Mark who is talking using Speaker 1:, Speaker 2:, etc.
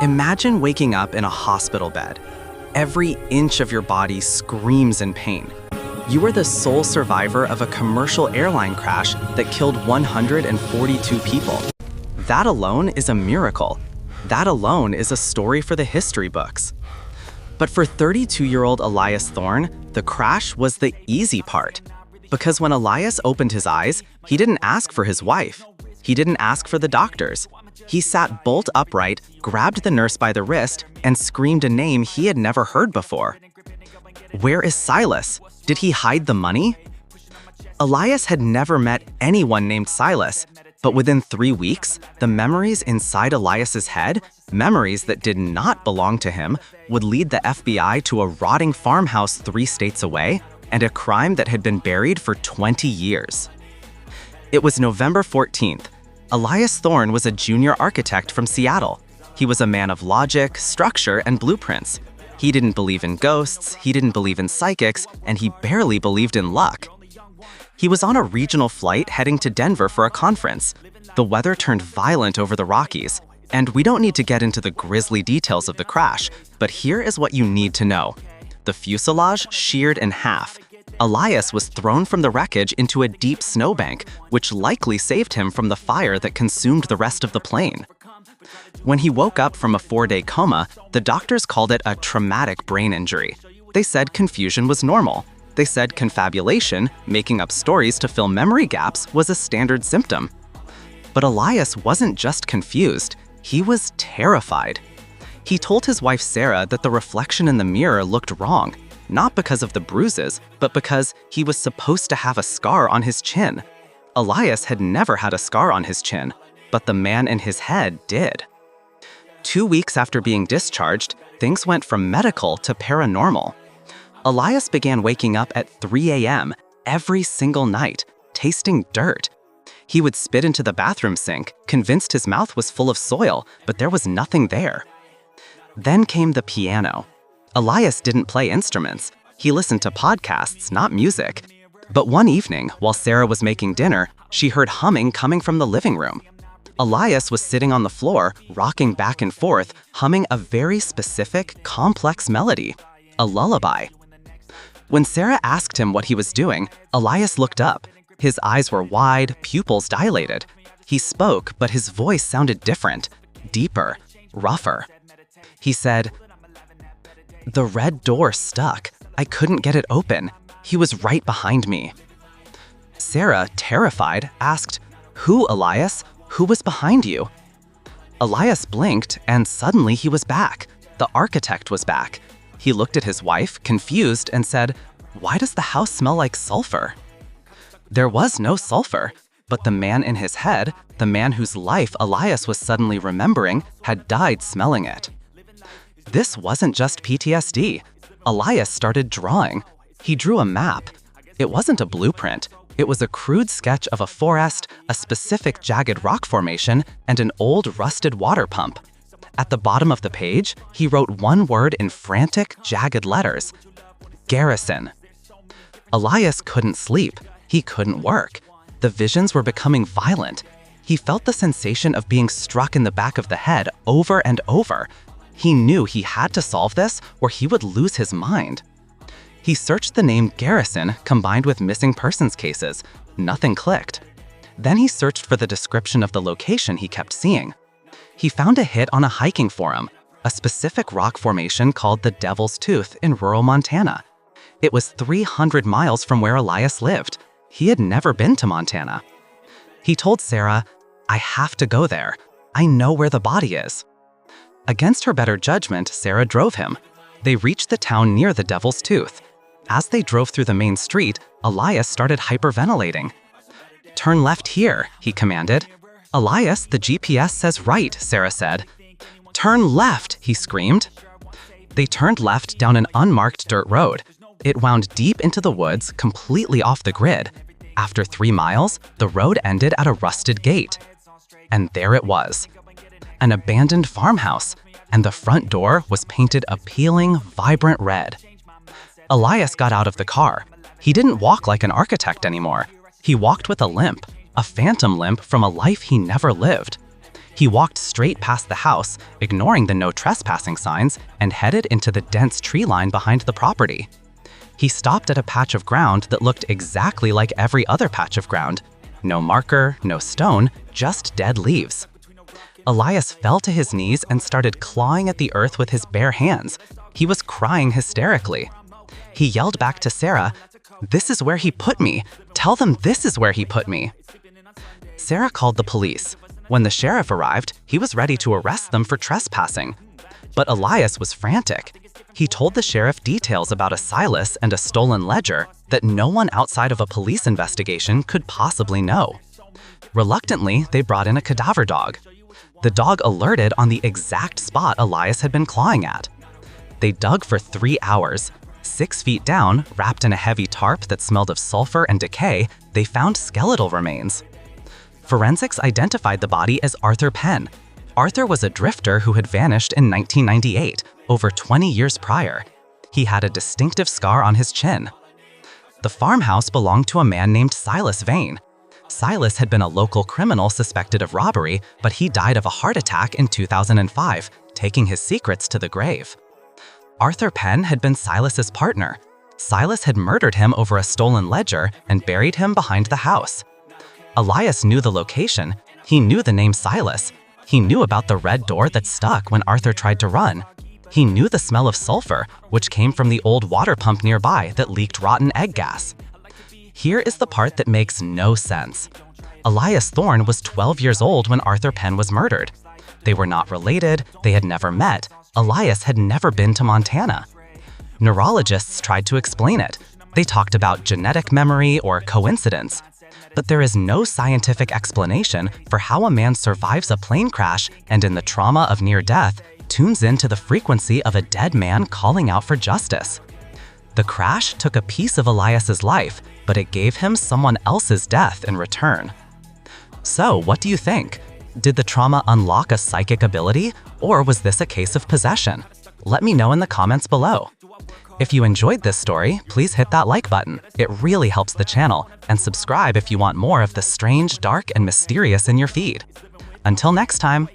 Speaker 1: Imagine waking up in a hospital bed. Every inch of your body screams in pain. You are the sole survivor of a commercial airline crash that killed 142 people. That alone is a miracle. That alone is a story for the history books. But for 32-year-old Elias Thorne, the crash was the easy part. Because when Elias opened his eyes, he didn't ask for his wife. He didn't ask for the doctors. He sat bolt upright, grabbed the nurse by the wrist, and screamed a name he had never heard before. Where is Silas? Did he hide the money? Elias had never met anyone named Silas, but within 3 weeks, the memories inside Elias's head, memories that did not belong to him, would lead the FBI to a rotting farmhouse 3 states away and a crime that had been buried for 20 years. It was November 14th. Elias Thorne was a junior architect from Seattle. He was a man of logic, structure, and blueprints. He didn't believe in ghosts, he didn't believe in psychics, and he barely believed in luck. He was on a regional flight heading to Denver for a conference. The weather turned violent over the Rockies, and we don't need to get into the grisly details of the crash, but here is what you need to know. The fuselage sheared in half. Elias was thrown from the wreckage into a deep snowbank, which likely saved him from the fire that consumed the rest of the plane. When he woke up from a 4-day coma, the doctors called it a traumatic brain injury. They said confusion was normal. They said confabulation, making up stories to fill memory gaps, was a standard symptom. But Elias wasn't just confused, he was terrified. He told his wife Sarah that the reflection in the mirror looked wrong, not because of the bruises, but because he was supposed to have a scar on his chin. Elias had never had a scar on his chin, but the man in his head did. 2 weeks after being discharged, things went from medical to paranormal. Elias began waking up at 3 a.m. every single night, tasting dirt. He would spit into the bathroom sink, convinced his mouth was full of soil, but there was nothing there. Then came the piano. Elias didn't play instruments. He listened to podcasts, not music. But one evening, while Sarah was making dinner, she heard humming coming from the living room. Elias was sitting on the floor, rocking back and forth, humming a very specific, complex melody, a lullaby. When Sarah asked him what he was doing, Elias looked up. His eyes were wide, pupils dilated. He spoke, but his voice sounded different, deeper, rougher. He said, "The red door stuck. I couldn't get it open. He was right behind me." Sarah, terrified, asked, "Who, Elias? Who was behind you?" Elias blinked, and suddenly he was back. The architect was back. He looked at his wife, confused, and said, "Why does the house smell like sulfur?" There was no sulfur, but the man in his head, the man whose life Elias was suddenly remembering, had died smelling it. This wasn't just PTSD. Elias started drawing. He drew a map. It wasn't a blueprint. It was a crude sketch of a forest, a specific jagged rock formation, and an old rusted water pump. At the bottom of the page, he wrote one word in frantic, jagged letters: Garrison. Elias couldn't sleep. He couldn't work. The visions were becoming violent. He felt the sensation of being struck in the back of the head over and over. He knew he had to solve this or he would lose his mind. He searched the name Garrison combined with missing persons cases. Nothing clicked. Then he searched for the description of the location he kept seeing. He found a hit on a hiking forum, a specific rock formation called the Devil's Tooth in rural Montana. It was 300 miles from where Elias lived. He had never been to Montana. He told Sarah, "I have to go there. I know where the body is." Against her better judgment, Sarah drove him. They reached the town near the Devil's Tooth. As they drove through the main street, Elias started hyperventilating. "Turn left here," he commanded. "Elias, the GPS says right," Sarah said. "Turn left," he screamed. They turned left down an unmarked dirt road. It wound deep into the woods, completely off the grid. After 3 miles, the road ended at a rusted gate. And there it was. An abandoned farmhouse, and the front door was painted a peeling, vibrant red. Elias got out of the car. He didn't walk like an architect anymore. He walked with a limp, a phantom limp from a life he never lived. He walked straight past the house, ignoring the no trespassing signs, and headed into the dense tree line behind the property. He stopped at a patch of ground that looked exactly like every other patch of ground. No marker, no stone, just dead leaves. Elias fell to his knees and started clawing at the earth with his bare hands. He was crying hysterically. He yelled back to Sarah, "This is where he put me. Tell them this is where he put me." Sarah called the police. When the sheriff arrived, he was ready to arrest them for trespassing. But Elias was frantic. He told the sheriff details about a Silas and a stolen ledger that no one outside of a police investigation could possibly know. Reluctantly, they brought in a cadaver dog. The dog alerted on the exact spot Elias had been clawing at. They dug for 3 hours. 6 feet down, wrapped in a heavy tarp that smelled of sulfur and decay, they found skeletal remains. Forensics identified the body as Arthur Penn. Arthur was a drifter who had vanished in 1998, over 20 years prior. He had a distinctive scar on his chin. The farmhouse belonged to a man named Silas Vane. Silas had been a local criminal suspected of robbery, but he died of a heart attack in 2005, taking his secrets to the grave. Arthur Penn had been Silas's partner. Silas had murdered him over a stolen ledger and buried him behind the house. Elias knew the location. He knew the name Silas. He knew about the red door that stuck when Arthur tried to run. He knew the smell of sulfur, which came from the old water pump nearby that leaked rotten egg gas. Here is the part that makes no sense. Elias Thorne was 12 years old when Arthur Penn was murdered. They were not related, they had never met. Elias had never been to Montana. Neurologists tried to explain it. They talked about genetic memory or coincidence. But there is no scientific explanation for how a man survives a plane crash and in the trauma of near death, tunes into the frequency of a dead man calling out for justice. The crash took a piece of Elias's life, but it gave him someone else's death in return. So, what do you think? Did the trauma unlock a psychic ability, or was this a case of possession? Let me know in the comments below. If you enjoyed this story, please hit that like button. It really helps the channel, and subscribe if you want more of the strange, dark, and mysterious in your feed. Until next time.